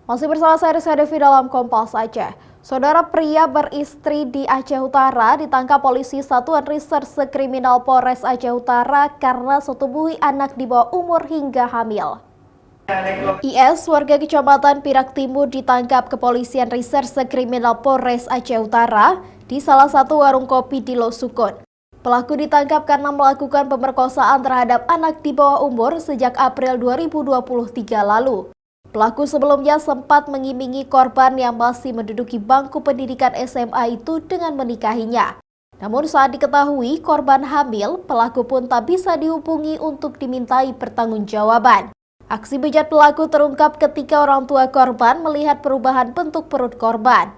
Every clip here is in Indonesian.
Masih bersama saya Rizka Devi dalam Kompas Aceh. Saudara pria beristri di Aceh Utara ditangkap polisi Satuan Reserse Kriminal Polres Aceh Utara karena setubuhi anak di bawah umur hingga hamil. IS, warga Kecamatan Pirak Timur, ditangkap Kepolisian Reserse Kriminal Polres Aceh Utara di salah satu warung kopi di Losukon. Pelaku ditangkap karena melakukan pemerkosaan terhadap anak di bawah umur sejak April 2023 lalu. Pelaku sebelumnya sempat mengiming-imingi korban yang masih menduduki bangku pendidikan SMA itu dengan menikahinya. Namun saat diketahui korban hamil, pelaku pun tak bisa dihubungi untuk dimintai pertanggungjawaban. Aksi bejat pelaku terungkap ketika orang tua korban melihat perubahan bentuk perut korban.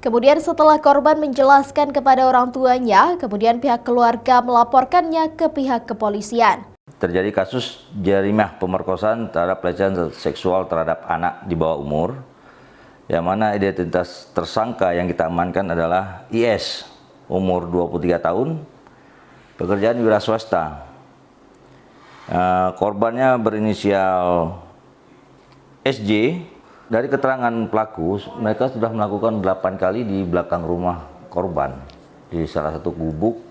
Kemudian setelah korban menjelaskan kepada orang tuanya, kemudian pihak keluarga melaporkannya ke pihak kepolisian. Terjadi kasus jarimah pemerkosaan terhadap pelecehan seksual terhadap anak di bawah umur, yang mana identitas tersangka yang kita amankan adalah IS, umur 23 tahun, pekerjaan wira swasta. Korbannya berinisial SJ. Dari keterangan pelaku, mereka sudah melakukan 8 kali di belakang rumah korban, di salah satu gubuk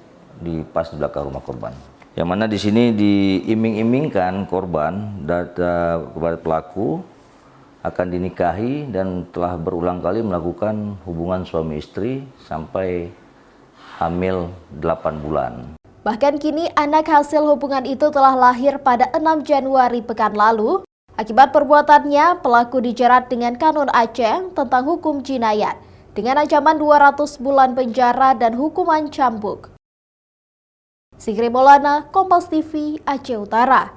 pas di belakang rumah korban. Yang mana di sini diiming-imingkan korban kepada pelaku akan dinikahi dan telah berulang kali melakukan hubungan suami istri sampai hamil 8 bulan. Bahkan kini anak hasil hubungan itu telah lahir pada 6 Januari pekan lalu. Akibat perbuatannya, pelaku dijerat dengan Kanun Aceh tentang hukum jinayat dengan ancaman 200 bulan penjara dan hukuman cambuk. Sigri Maulana, Kompas TV, Aceh Utara.